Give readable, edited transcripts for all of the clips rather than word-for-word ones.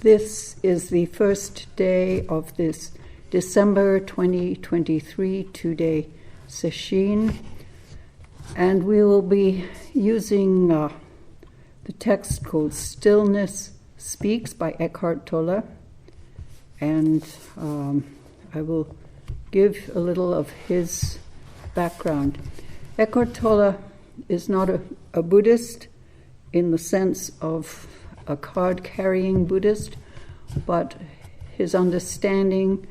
This is the first day of this December 2023 two-day session, and we will be using the text called Stillness Speaks by Eckhart Tolle, and I will give a little of his background. Eckhart Tolle is not a Buddhist in the sense of a card-carrying Buddhist, but his understanding,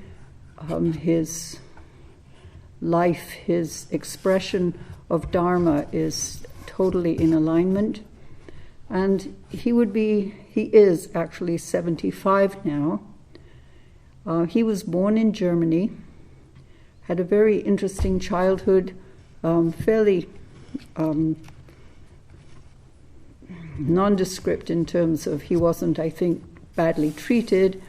his life, his expression of Dharma is totally in alignment. And he is actually 75 now. He was born in Germany, had a very interesting childhood, fairly nondescript in terms of he wasn't, I think, badly treated.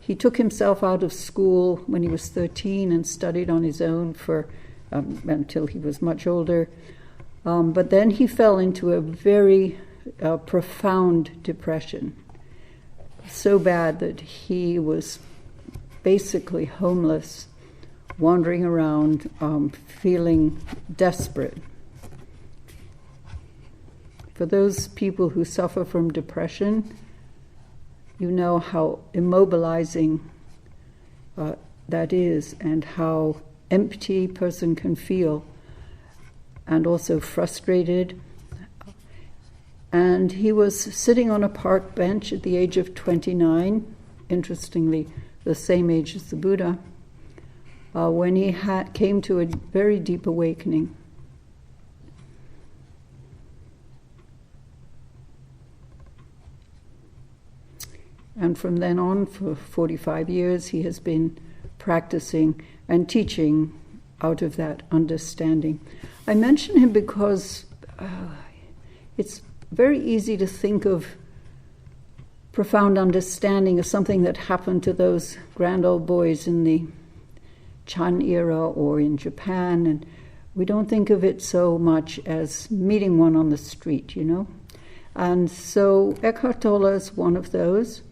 He took himself out of school when he was 13 and studied on his own for until he was much older. But then he fell into a very profound depression, so bad that he was basically homeless, wandering around, feeling desperate. For those people who suffer from depression, you know how immobilizing that is, and how empty a person can feel, and also frustrated. And he was sitting on a park bench at the age of 29, interestingly, the same age as the Buddha, when he came to a very deep awakening. And from then on, for 45 years, he has been practicing and teaching out of that understanding. I mention him because it's very easy to think of profound understanding as something that happened to those grand old boys in the Chan era or in Japan, and we don't think of it so much as meeting one on the street, you know. And so Eckhart Tolle is one of those.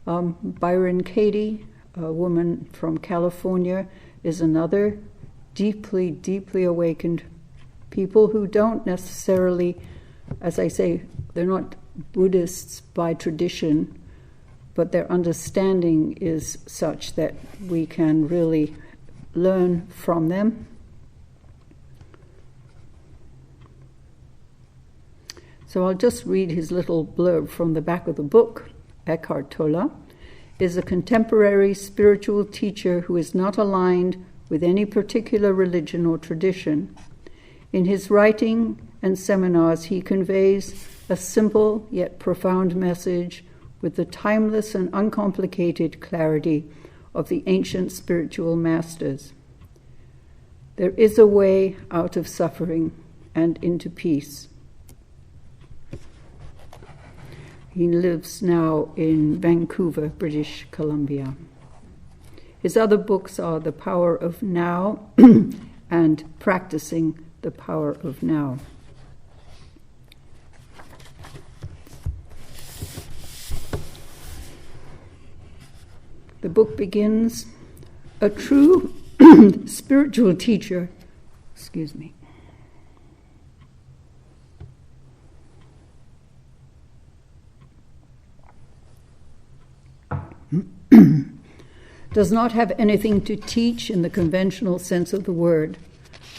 Byron Katie, a woman from California, is another. Deeply, deeply awakened people who don't necessarily, as I say, they're not Buddhists by tradition, but their understanding is such that we can really learn from them. So I'll just read his little blurb from the back of the book. Eckhart Tolle is a contemporary spiritual teacher who is not aligned with any particular religion or tradition. In his writing and seminars, he conveys a simple yet profound message with the timeless and uncomplicated clarity of the ancient spiritual masters. There is a way out of suffering and into peace. He lives now in Vancouver, British Columbia. His other books are The Power of Now and Practicing the Power of Now. The book begins, a true spiritual teacher, does not have anything to teach in the conventional sense of the word,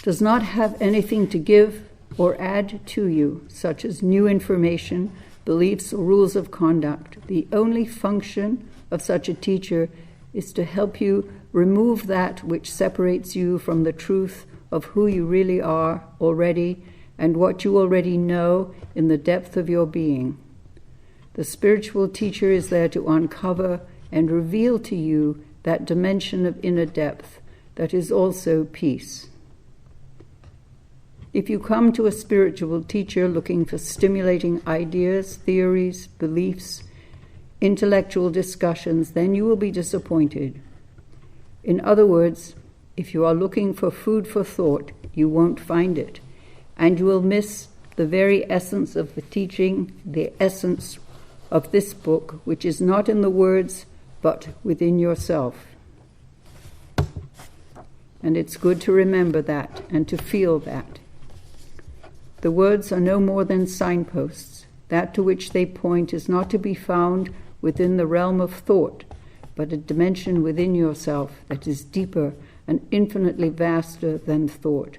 does not have anything to give or add to you, such as new information, beliefs, or rules of conduct. The only function of such a teacher is to help you remove that which separates you from the truth of who you really are already and what you already know in the depth of your being. The spiritual teacher is there to uncover and reveal to you that dimension of inner depth that is also peace. If you come to a spiritual teacher looking for stimulating ideas, theories, beliefs, intellectual discussions, then you will be disappointed. In other words, if you are looking for food for thought, you won't find it, and you will miss the very essence of the teaching, the essence of this book, which is not in the words, but within yourself. And it's good to remember that and to feel that. The words are no more than signposts. That to which they point is not to be found within the realm of thought, but a dimension within yourself that is deeper and infinitely vaster than thought.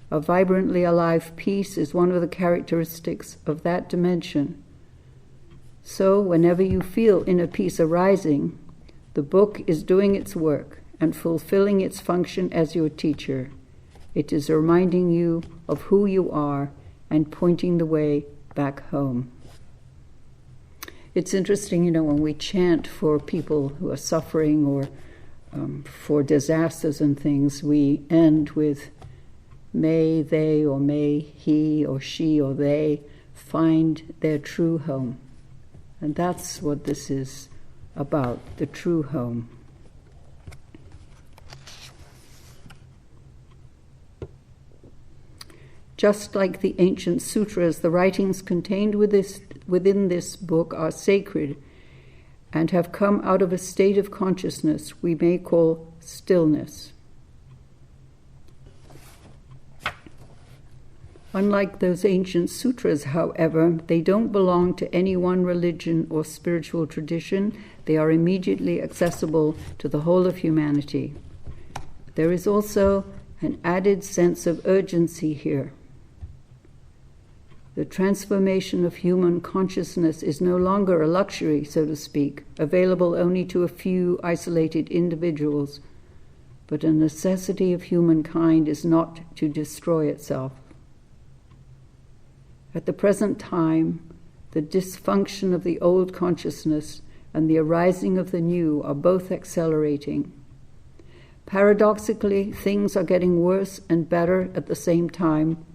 A vibrantly alive peace is one of the characteristics of that dimension. So, whenever you feel inner peace arising, the book is doing its work and fulfilling its function as your teacher. It is reminding you of who you are and pointing the way back home. It's interesting, when we chant for people who are suffering or for disasters and things, we end with, may they or may he or she or they find their true home. And that's what this is about, the true home. Just like the ancient sutras, the writings contained within this book are sacred and have come out of a state of consciousness we may call stillness. Unlike those ancient sutras, however, they don't belong to any one religion or spiritual tradition. They are immediately accessible to the whole of humanity. There is also an added sense of urgency here. The transformation of human consciousness is no longer a luxury, so to speak, available only to a few isolated individuals, but a necessity of humankind is not to destroy itself. At the present time, the dysfunction of the old consciousness and the arising of the new are both accelerating. Paradoxically, things are getting worse and better at the same time,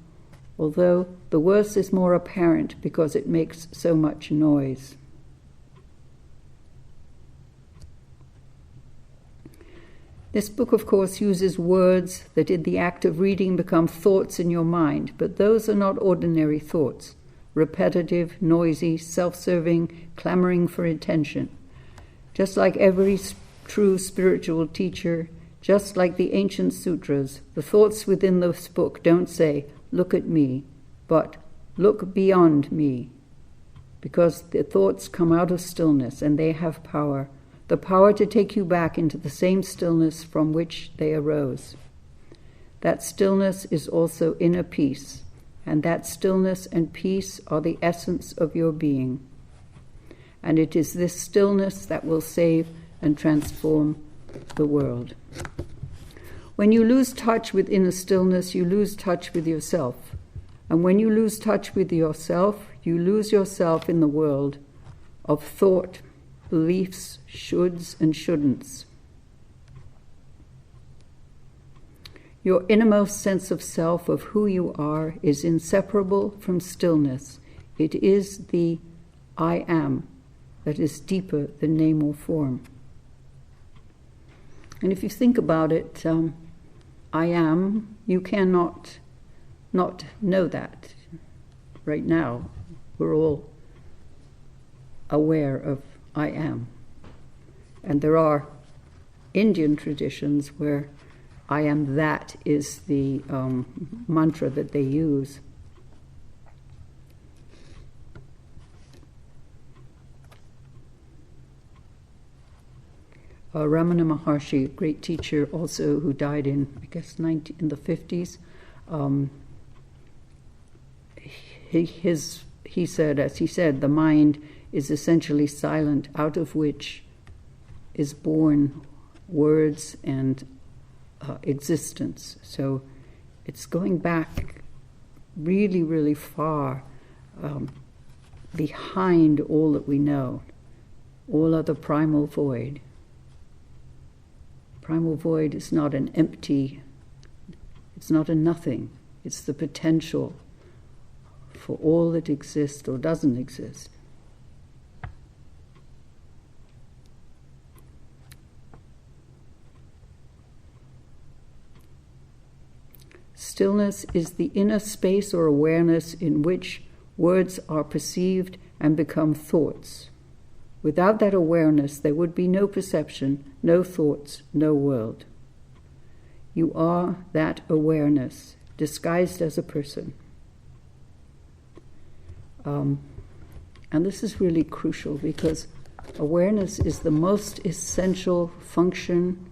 although the worse is more apparent because it makes so much noise. This book, of course, uses words that in the act of reading become thoughts in your mind, but those are not ordinary thoughts, repetitive, noisy, self-serving, clamoring for attention. Just like every true spiritual teacher, just like the ancient sutras, the thoughts within this book don't say, look at me, but look beyond me, because the thoughts come out of stillness and they have power. The power to take you back into the same stillness from which they arose. That stillness is also inner peace, and that stillness and peace are the essence of your being. And it is this stillness that will save and transform the world. When you lose touch with inner stillness, you lose touch with yourself. And when you lose touch with yourself, you lose yourself in the world of thought, beliefs, shoulds and shouldn'ts. Your innermost sense of self, of who you are, is inseparable from stillness. It is the I am that is deeper than name or form. And if you think about it, I am, you cannot not know that. Right now, we're all aware of I am. And there are Indian traditions where I am that is the mantra that they use. Ramana Maharshi, a great teacher also who died in, I guess, in the 50s, he said, the mind is essentially silent, out of which is born words and existence. So it's going back really, really far behind all that we know, all other primal void. Primal void is not an empty, it's not a nothing, it's the potential for all that exists or doesn't exist. Stillness is the inner space or awareness in which words are perceived and become thoughts. Without that awareness, there would be no perception, no thoughts, no world. You are that awareness, disguised as a person. And this is really crucial because awareness is the most essential function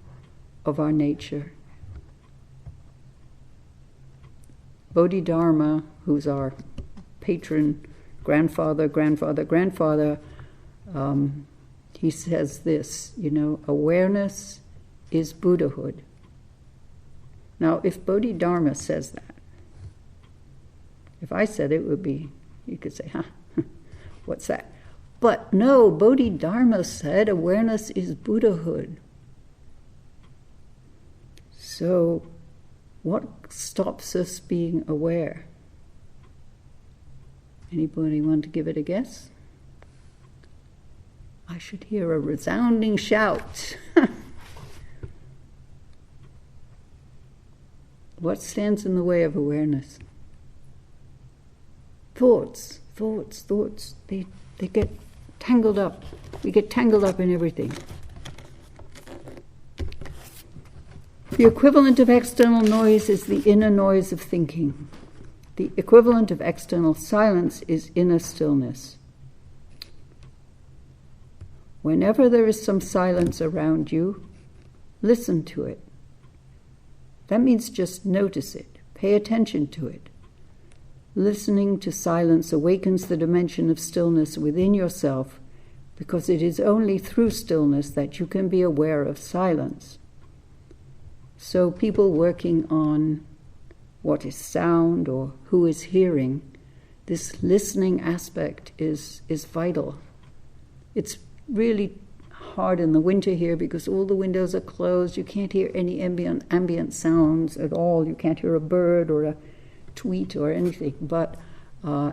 of our nature. Bodhidharma, who's our patron grandfather, he says this, awareness is Buddhahood. Now, if Bodhidharma says that, if I said it, would be, you could say, what's that? But no, Bodhidharma said awareness is Buddhahood. So, what stops us being aware? Anybody want to give it a guess? I should hear a resounding shout. What stands in the way of awareness? Thoughts. They get tangled up. We get tangled up in everything. The equivalent of external noise is the inner noise of thinking. The equivalent of external silence is inner stillness. Whenever there is some silence around you, listen to it. That means just notice it, pay attention to it. Listening to silence awakens the dimension of stillness within yourself, because it is only through stillness that you can be aware of silence. So people working on what is sound or who is hearing, this listening aspect is vital. It's really hard in the winter here because all the windows are closed. You can't hear any ambient sounds at all. You can't hear a bird or a tweet or anything. But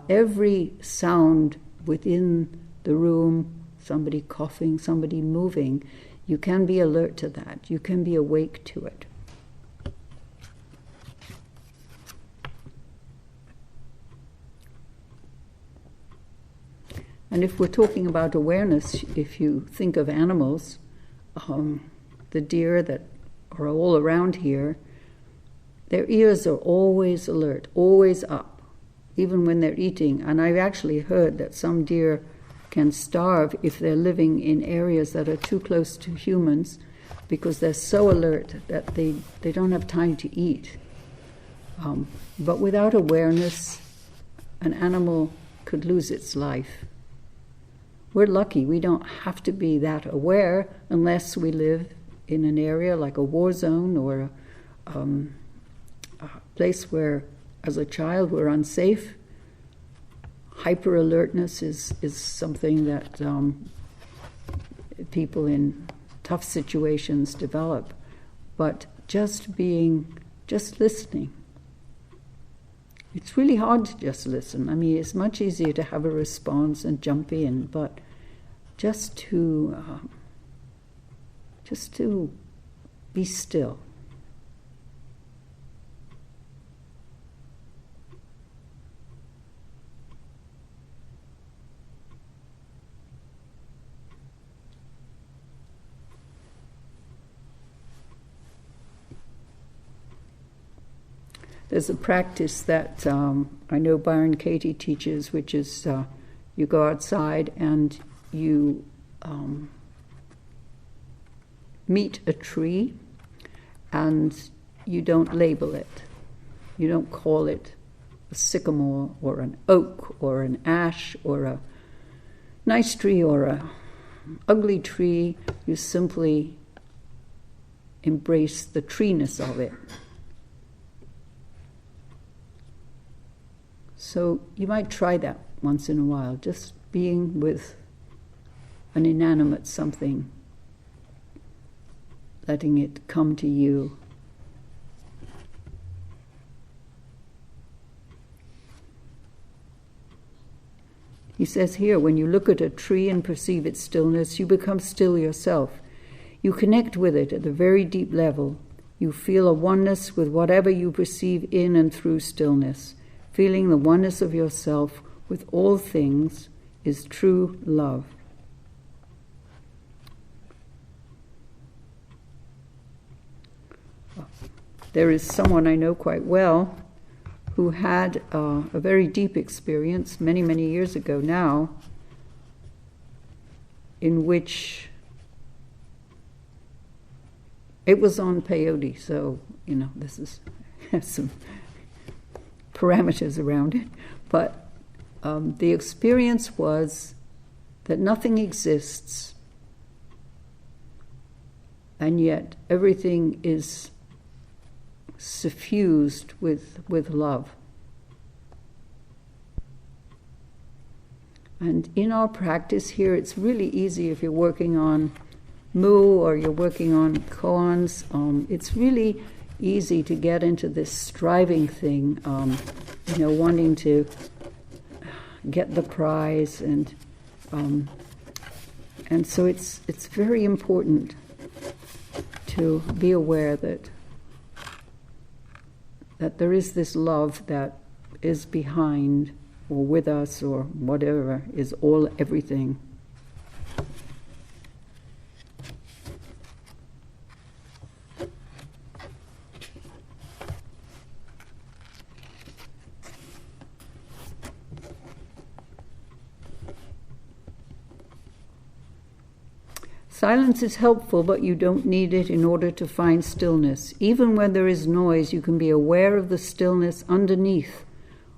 every sound within the room, somebody coughing, somebody moving, you can be alert to that. You can be awake to it. And if we're talking about awareness, if you think of animals, the deer that are all around here, their ears are always alert, always up, even when they're eating. And I've actually heard that some deer can starve if they're living in areas that are too close to humans because they're so alert that they don't have time to eat. But without awareness, an animal could lose its life. We're lucky. We don't have to be that aware unless we live in an area like a war zone or a place where, as a child, we're unsafe. Hyper-alertness is something that people in tough situations develop. But just listening. It's really hard to just listen. I mean, it's much easier to have a response and jump in, but just to be still. There's a practice that I know Byron Katie teaches, which is you go outside and you meet a tree and you don't label it. You don't call it a sycamore or an oak or an ash or a nice tree or a ugly tree. You simply embrace the treeness of it. So you might try that once in a while, just being with an inanimate something, letting it come to you. He says here, when you look at a tree and perceive its stillness, you become still yourself. You connect with it at a very deep level. You feel a oneness with whatever you perceive in and through stillness. Feeling the oneness of yourself with all things, is true love. There is someone I know quite well who had a very deep experience many, many years ago now, in which it was on peyote, so, this has some parameters around it, but the experience was that nothing exists, and yet everything is suffused with love. And in our practice here, it's really easy if you're working on mu or you're working on koans. It's really easy to get into this striving thing, wanting to get the prize, and so it's very important to be aware that there is this love that is behind or with us or whatever, is everything. Silence is helpful, but you don't need it in order to find stillness. Even when there is noise, you can be aware of the stillness underneath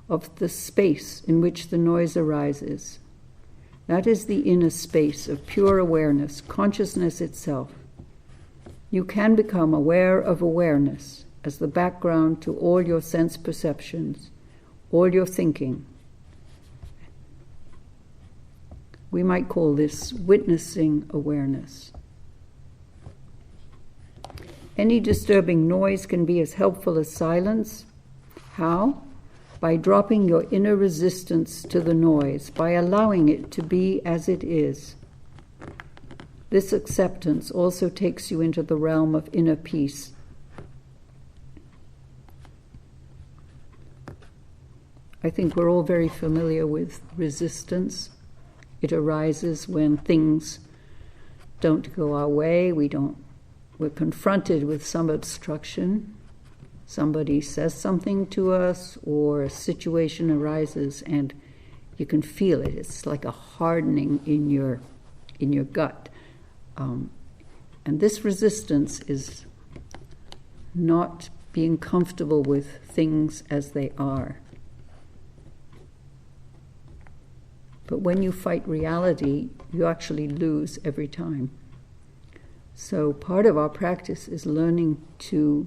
of the space in which the noise arises. That is the inner space of pure awareness, consciousness itself. You can become aware of awareness as the background to all your sense perceptions, all your thinking. We might call this witnessing awareness. Any disturbing noise can be as helpful as silence. How? By dropping your inner resistance to the noise, by allowing it to be as it is. This acceptance also takes you into the realm of inner peace. I think we're all very familiar with resistance. It arises when things don't go our way. We're confronted with some obstruction. Somebody says something to us, or a situation arises, and you can feel it. It's like a hardening in your gut. And this resistance is not being comfortable with things as they are. But when you fight reality, you actually lose every time. So part of our practice is learning to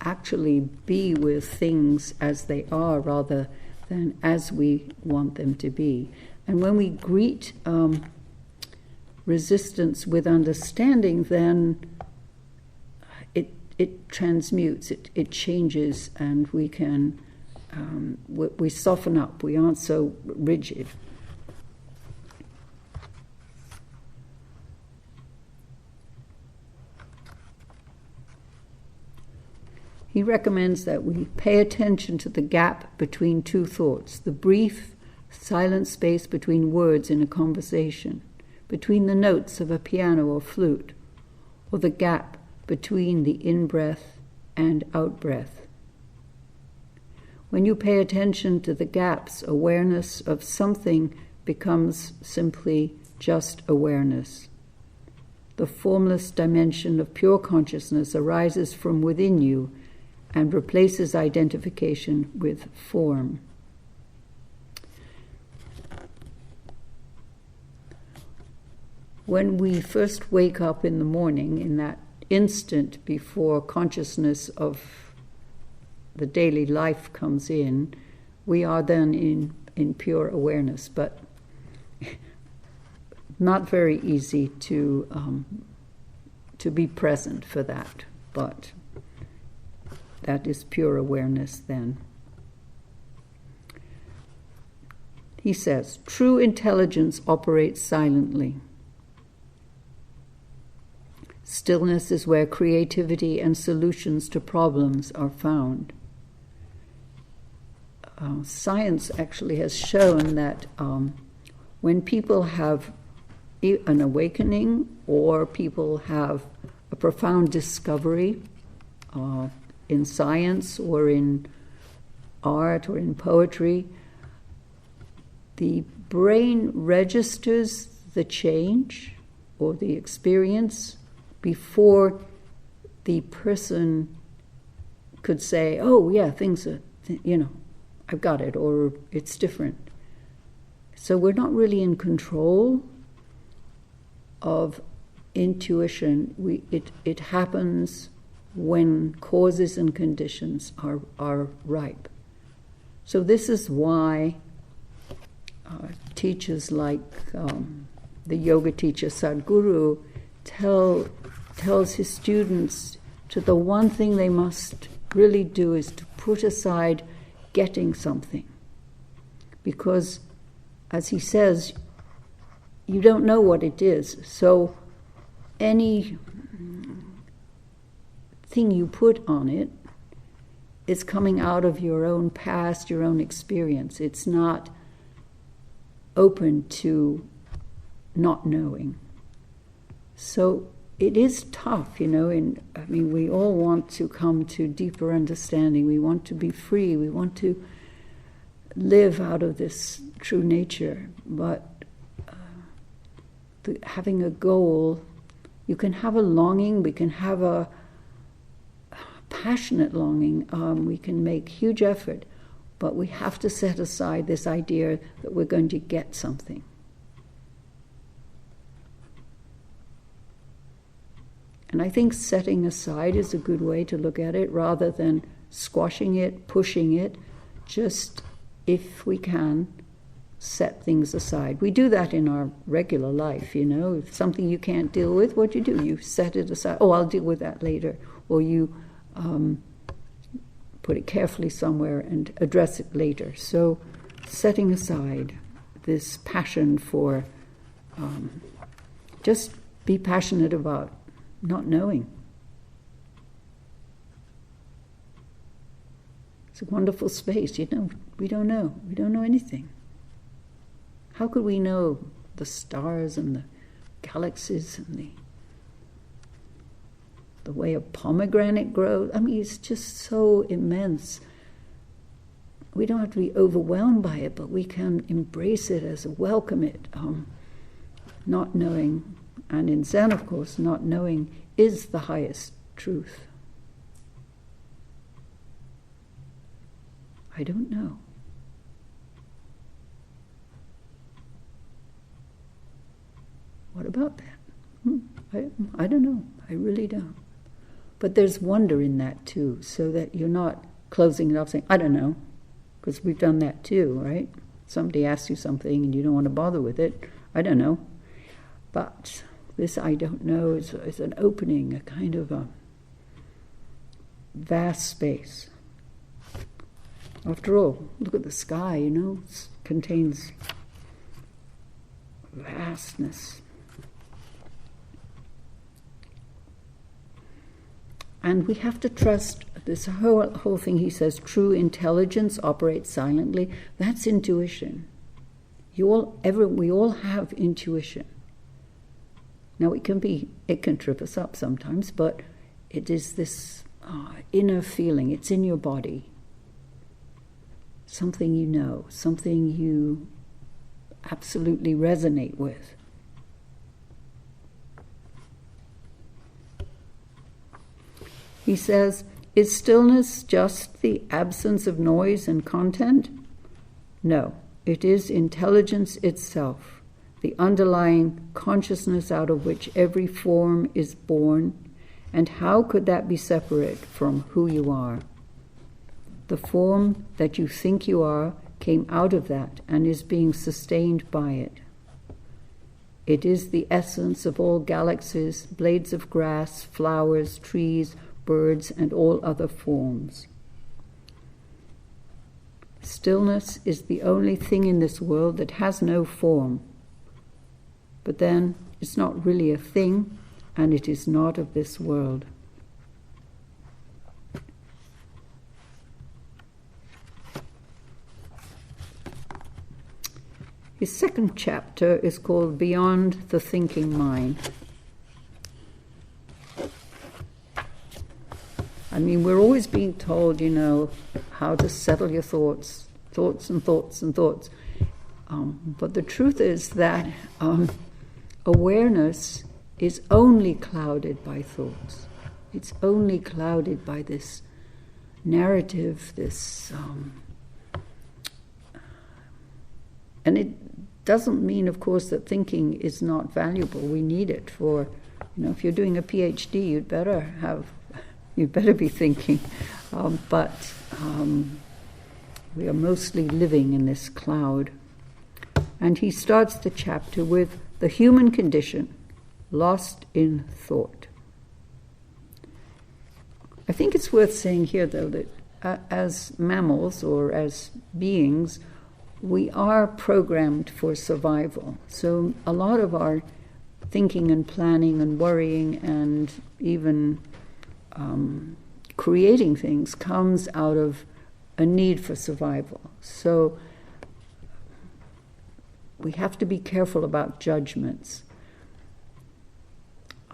actually be with things as they are rather than as we want them to be. And when we greet resistance with understanding, then it transmutes, it changes, and we can we soften up. We aren't so rigid. He recommends that we pay attention to the gap between two thoughts, the brief, silent space between words in a conversation, between the notes of a piano or flute, or the gap between the in-breath and out-breath. When you pay attention to the gaps, awareness of something becomes simply just awareness. The formless dimension of pure consciousness arises from within you and replaces identification with form. When we first wake up in the morning, in that instant before consciousness of the daily life comes in, we are then in pure awareness, but not very easy to be present for that, but that is pure awareness then. He says, true intelligence operates silently. Stillness is where creativity and solutions to problems are found. science actually has shown that when people have an awakening or people have a profound discovery in science or in art or in poetry, the brain registers the change or the experience before the person could say, oh yeah, things are, I've got it, or it's different. So we're not really in control of intuition. It happens when causes and conditions are ripe. So this is why teachers like the yoga teacher Sadhguru tells his students to the one thing they must really do is to put aside getting something. Because, as he says, you don't know what it is. So any thing you put on it is coming out of your own past, your own experience. It's not open to not knowing. So it is tough, we all want to come to deeper understanding. We want to be free. We want to live out of this true nature. But having a goal, you can have a longing, we can have a passionate longing, we can make huge effort, but we have to set aside this idea that we're going to get something. And I think setting aside is a good way to look at it, rather than squashing it, pushing it. Just, if we can, set things aside. We do that in our regular life, If something you can't deal with, what do? You set it aside. Oh, I'll deal with that later. Or you put it carefully somewhere and address it later. So setting aside this passion for, just be passionate about not knowing. It's a wonderful space, we don't know. We don't know anything. How could we know the stars and the galaxies and the way a pomegranate grows? It's just so immense. We don't have to be overwhelmed by it, but we can embrace it welcome it. Not knowing, and in Zen, of course, not knowing is the highest truth. I don't know. What about that? I don't know. I really don't. But there's wonder in that too, so that you're not closing it off saying, I don't know, because we've done that too, right? Somebody asks you something and you don't want to bother with it. I don't know. But this I don't know is an opening, a kind of a vast space. After all, look at the sky, it contains vastness. And we have to trust this whole thing. He says, true intelligence operates silently. That's intuition. We all have intuition. Now it can trip us up sometimes, but it is this inner feeling. It's in your body. Something you know, something you absolutely resonate with. He says, is stillness just the absence of noise and content? No, it is intelligence itself, the underlying consciousness out of which every form is born. And how could that be separate from who you are? The form that you think you are came out of that and is being sustained by it. It is the essence of all galaxies, blades of grass, flowers, trees, birds, and all other forms. Stillness is the only thing in this world that has no form. But then it's not really a thing, and it is not of this world. His second chapter is called Beyond the Thinking Mind. I mean, we're always being told, how to settle your thoughts and thoughts and thoughts. But the truth is that awareness is only clouded by thoughts. It's only clouded by this narrative, and it doesn't mean, of course, that thinking is not valuable. We need it for, if you're doing a PhD, you'd better be thinking. But we are mostly living in this cloud. And he starts the chapter with the human condition, lost in thought. I think it's worth saying here, though, that as mammals or as beings, we are programmed for survival. So a lot of our thinking and planning and worrying and even creating things comes out of a need for survival. So we have to be careful about judgments.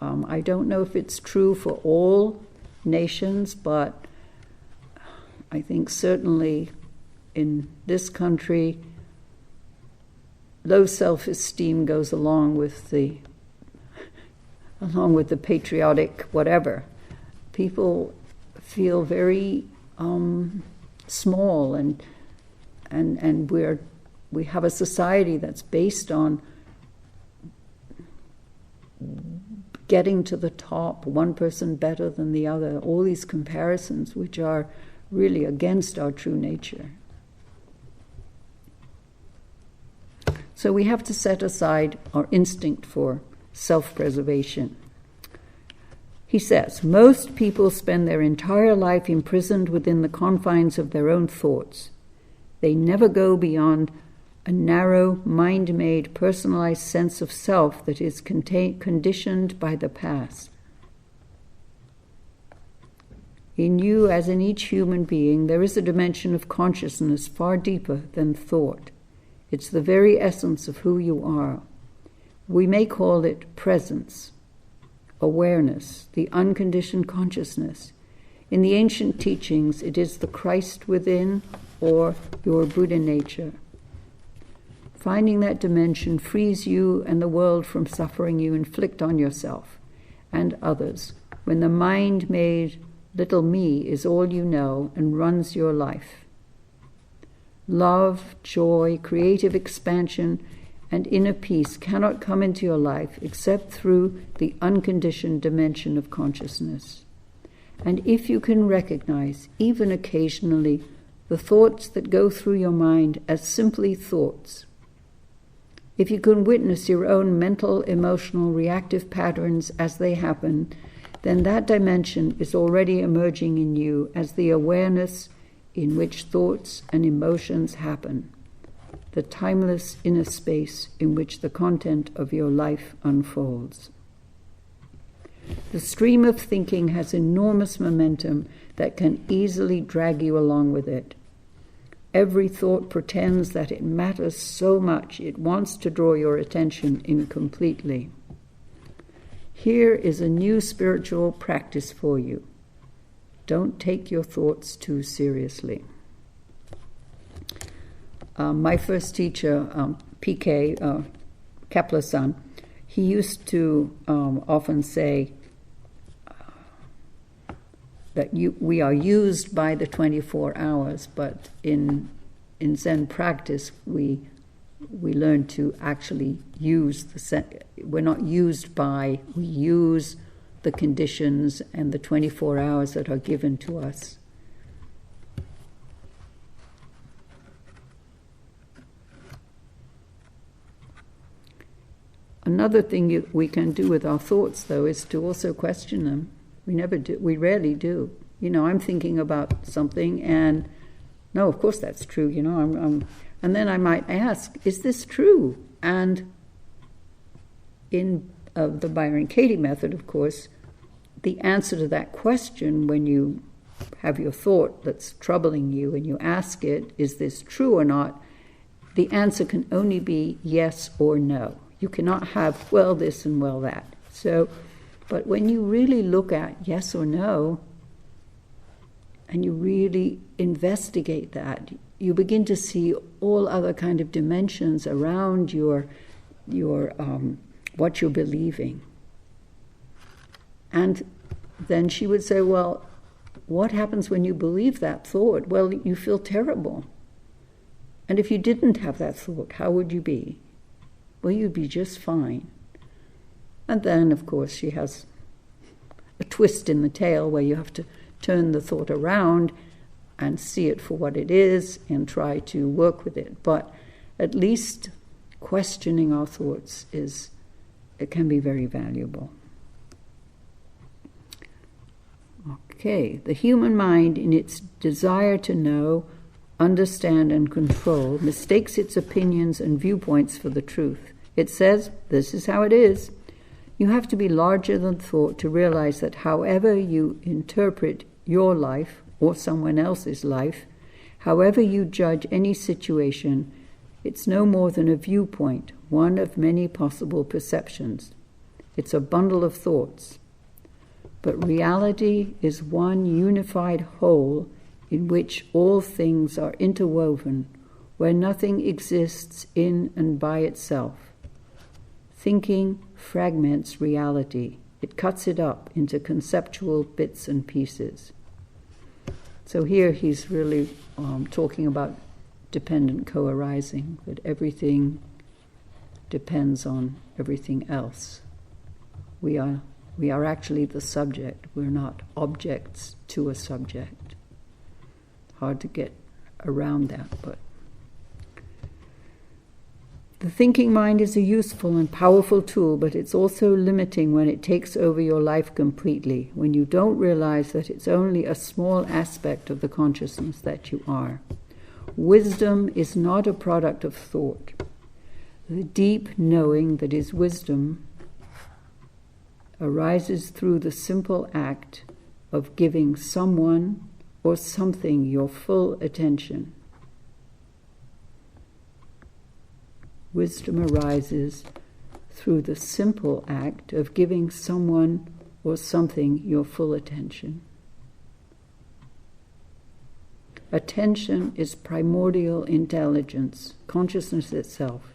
I don't know if it's true for all nations, but I think certainly in this country, low self-esteem goes along with the patriotic whatever. People feel very small, and we have a society that's based on getting to the top, one person better than the other, all these comparisons which are really against our true nature. So we have to set aside our instinct for self-preservation. He says, most people spend their entire life imprisoned within the confines of their own thoughts. They never go beyond a narrow, mind-made, personalized sense of self that is conditioned by the past. In you, as in each human being, there is a dimension of consciousness far deeper than thought. It's the very essence of who you are. We may call it presence, awareness, the unconditioned consciousness. In the ancient teachings, it is the Christ within or your Buddha nature. Finding that dimension frees you and the world from suffering you inflict on yourself and others when the mind-made little me is all you know and runs your life. Love, joy, creative expansion, and inner peace cannot come into your life except through the unconditioned dimension of consciousness. And if you can recognize, even occasionally, the thoughts that go through your mind as simply thoughts, if you can witness your own mental, emotional, reactive patterns as they happen, then that dimension is already emerging in you as the awareness in which thoughts and emotions happen, the timeless inner space in which the content of your life unfolds. The stream of thinking has enormous momentum that can easily drag you along with it. Every thought pretends that it matters so much it wants to draw your attention incompletely. Here is a new spiritual practice for you. Don't take your thoughts too seriously. My first teacher, P.K. Kepler-san, he used to often say that we are used by the 24 hours, but in Zen practice we learn to actually use we're not used by, we use the conditions and the 24 hours that are given to us. Another thing we can do with our thoughts, though, is to also question them. We rarely do. I'm thinking about something, and no, of course that's true. And then I might ask, is this true? And in the Byron Katie method, of course, the answer to that question, when you have your thought that's troubling you and you ask it, is this true or not? the answer can only be yes or no. You cannot have, well, this and well, that. So, but when you really look at yes or no, and you really investigate that, you begin to see all other kind of dimensions around your what you're believing. And then she would say, well, what happens when you believe that thought? Well, you feel terrible. And if you didn't have that thought, how would you be? Well, you'd be just fine. And then, of course, she has a twist in the tale where you have to turn the thought around and see it for what it is and try to work with it. But at least questioning our thoughts it can be very valuable. Okay, the human mind, in its desire to know, understand, and control, mistakes its opinions and viewpoints for the truth. It says, this is how it is. You have to be larger than thought to realize that however you interpret your life or someone else's life, however you judge any situation, it's no more than a viewpoint, one of many possible perceptions. It's a bundle of thoughts. But reality is one unified whole in which all things are interwoven, where nothing exists in and by itself. Thinking fragments reality. It cuts it up into conceptual bits and pieces. So here he's really talking about dependent co-arising, that everything depends on everything else. We are actually the subject. We're not objects to a subject. Hard to get around that, but the thinking mind is a useful and powerful tool, but it's also limiting when it takes over your life completely, when you don't realize that it's only a small aspect of the consciousness that you are. Wisdom is not a product of thought. The deep knowing that is wisdom arises through the simple act of giving someone or something your full attention. Wisdom arises through the simple act of giving someone or something your full attention. Attention is primordial intelligence, consciousness itself.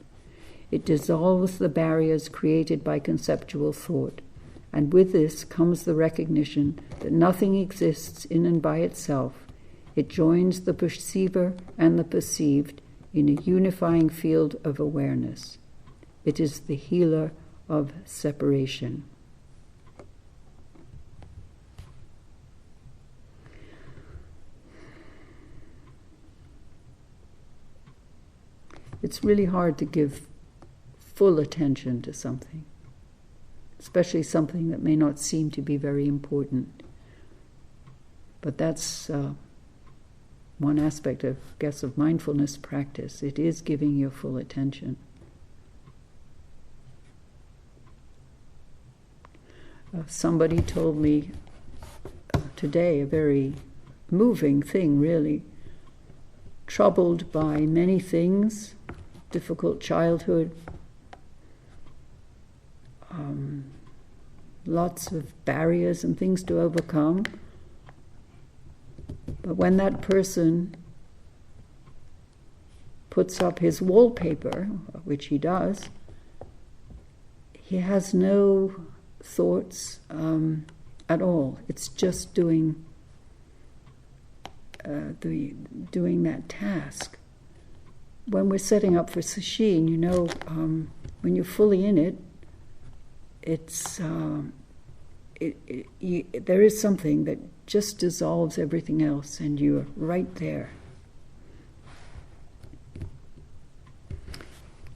It dissolves the barriers created by conceptual thought, and with this comes the recognition that nothing exists in and by itself. It joins the perceiver and the perceived in a unifying field of awareness. It is the healer of separation. It's really hard to give full attention to something, especially something that may not seem to be very important. But that's one aspect, I guess, of mindfulness practice. It is giving your full attention. Somebody told me today a very moving thing, really. Troubled by many things, difficult childhood, lots of barriers and things to overcome. But when that person puts up his wallpaper, which he does, he has no thoughts at all. It's just doing that task. When we're setting up for sesshin, when you're fully in it, there is something that just dissolves everything else, and you're right there.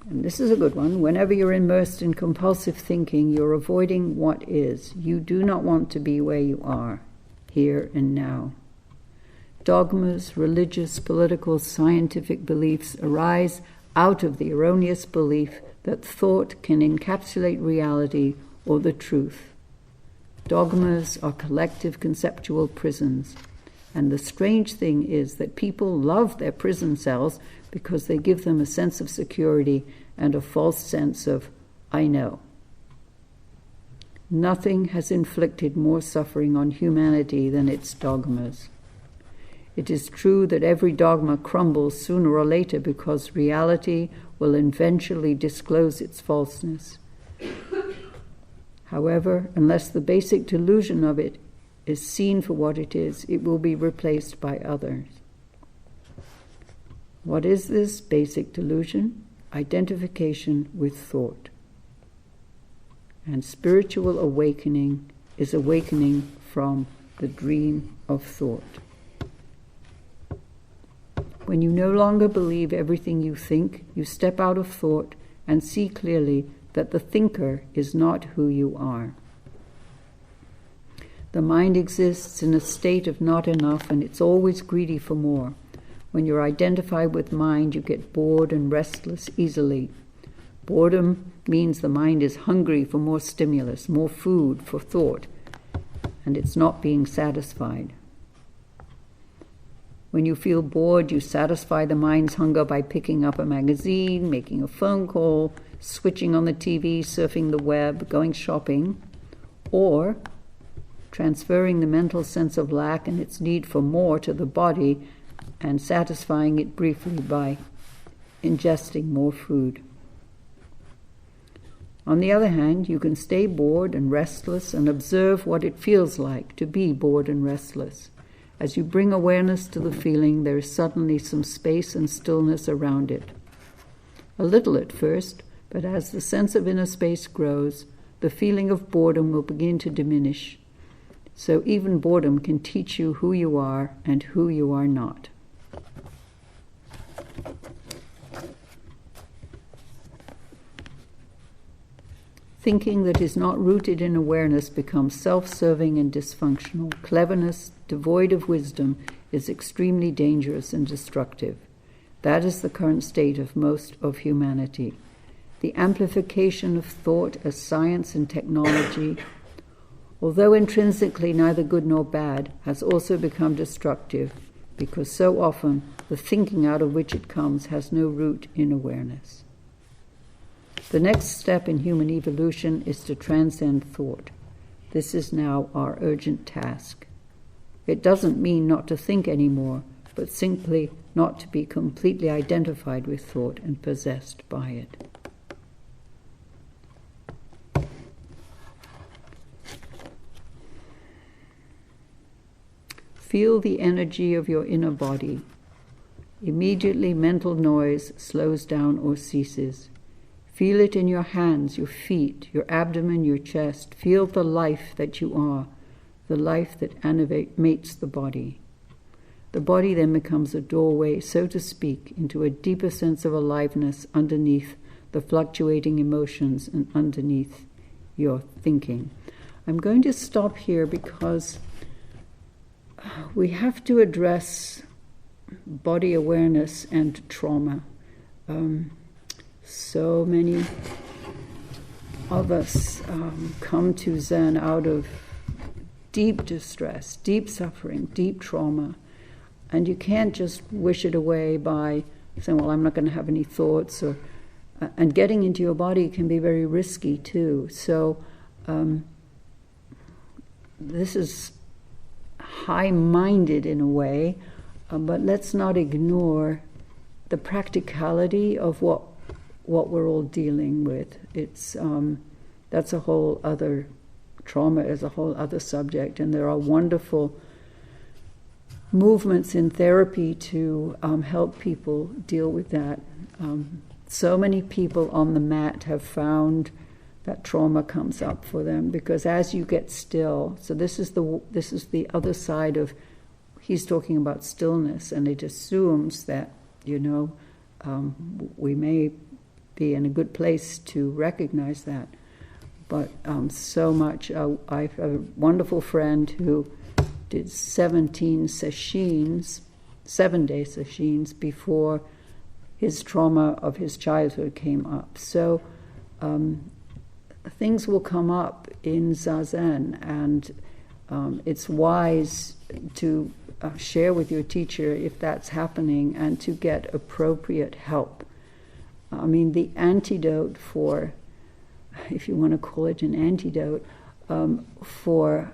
And this is a good one. Whenever you're immersed in compulsive thinking, you're avoiding what is. You do not want to be where you are, here and now. Dogmas, religious, political, scientific beliefs arise out of the erroneous belief that thought can encapsulate reality or the truth. Dogmas are collective conceptual prisons. And the strange thing is that people love their prison cells because they give them a sense of security and a false sense of, I know. Nothing has inflicted more suffering on humanity than its dogmas. It is true that every dogma crumbles sooner or later because reality will eventually disclose its falseness. However, unless the basic delusion of it is seen for what it is, it will be replaced by others. What is this basic delusion? Identification with thought. And spiritual awakening is awakening from the dream of thought. When you no longer believe everything you think, you step out of thought and see clearly that the thinker is not who you are. The mind exists in a state of not enough, and it's always greedy for more. When you're identified with mind, you get bored and restless easily. Boredom means the mind is hungry for more stimulus, more food for thought, and it's not being satisfied. When you feel bored, you satisfy the mind's hunger by picking up a magazine, making a phone call, switching on the TV, surfing the web, going shopping, or transferring the mental sense of lack and its need for more to the body and satisfying it briefly by ingesting more food. On the other hand, you can stay bored and restless and observe what it feels like to be bored and restless. As you bring awareness to the feeling, there is suddenly some space and stillness around it. A little at first, but as the sense of inner space grows, the feeling of boredom will begin to diminish. So even boredom can teach you who you are and who you are not. Thinking that is not rooted in awareness becomes self-serving and dysfunctional. Cleverness, devoid of wisdom, is extremely dangerous and destructive. That is the current state of most of humanity. The amplification of thought as science and technology, although intrinsically neither good nor bad, has also become destructive because so often the thinking out of which it comes has no root in awareness. The next step in human evolution is to transcend thought. This is now our urgent task. It doesn't mean not to think anymore, but simply not to be completely identified with thought and possessed by it. Feel the energy of your inner body. Immediately mental noise slows down or ceases. Feel it in your hands, your feet, your abdomen, your chest. Feel the life that you are, the life that animates the body. The body then becomes a doorway, so to speak, into a deeper sense of aliveness underneath the fluctuating emotions and underneath your thinking. I'm going to stop here because we have to address body awareness and trauma. So many of us come to Zen out of deep distress, deep suffering, deep trauma, and you can't just wish it away by saying, well, I'm not going to have any thoughts, and getting into your body can be very risky too. So this is high-minded in a way, but let's not ignore the practicality of what we're all dealing with. It's that's a whole other trauma is a whole other subject, and there are wonderful movements in therapy to help people deal with that. So many people on the mat have found that trauma comes up for them because as you get still, so this is the other side of, he's talking about stillness, and it assumes that we may be in a good place to recognize that. But so much, I have a wonderful friend who did 7-day sessions before his trauma of his childhood came up. So things will come up in Zazen, and it's wise to share with your teacher if that's happening, and to get appropriate help. I mean, the antidote for, if you want to call it an antidote, for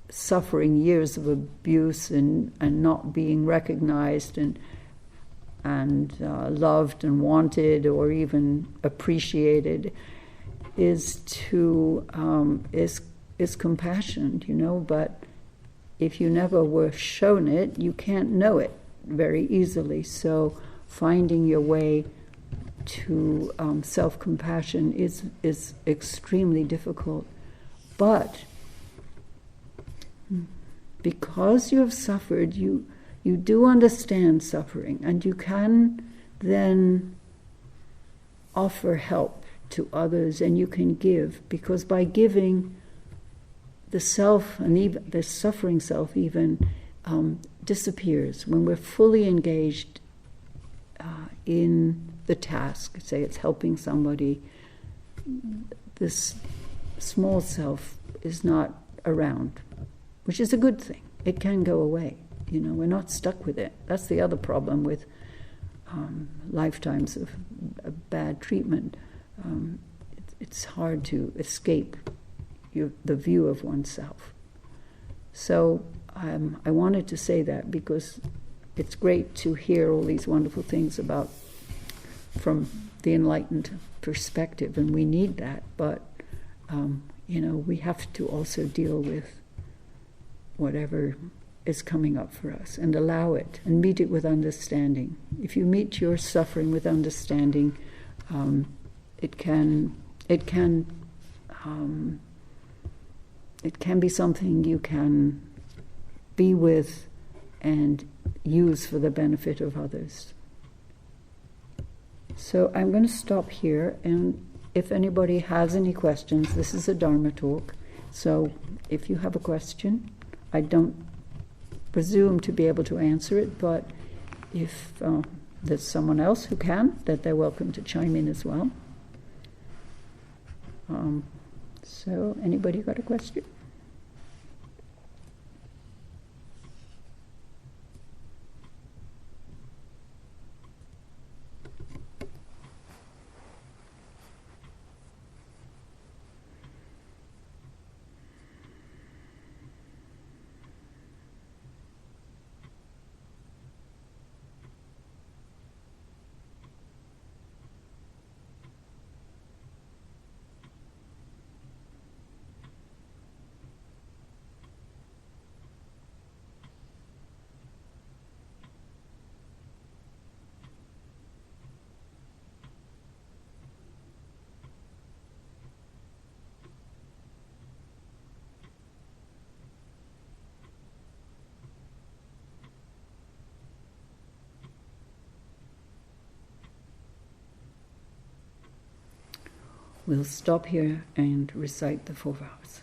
suffering years of abuse and not being recognized and loved and wanted or even appreciated is compassion, you know. But if you never were shown it, you can't know it very easily. So finding your way to self-compassion is extremely difficult. But because you have suffered, you do understand suffering, and you can then offer help to others, and you can give, because by giving, the self, and even the suffering self even, disappears. When we're fully engaged in the task, say it's helping somebody, this small self is not around, which is a good thing. It can go away. You know, we're not stuck with it. That's the other problem with lifetimes of bad treatment. It's hard to escape the view of oneself. So I wanted to say that because it's great to hear all these wonderful things about from the enlightened perspective, and we need that. But you know, we have to also deal with whatever is coming up for us and allow it and meet it with understanding. If you meet your suffering with understanding, it can be something you can be with and use for the benefit of others. So I'm going to stop here, and if anybody has any questions, this is a Dharma talk, so if you have a question, I don't presume to be able to answer it, but if there's someone else who can, that they're welcome to chime in as well. So anybody got a question? We'll stop here and recite the 4 vows.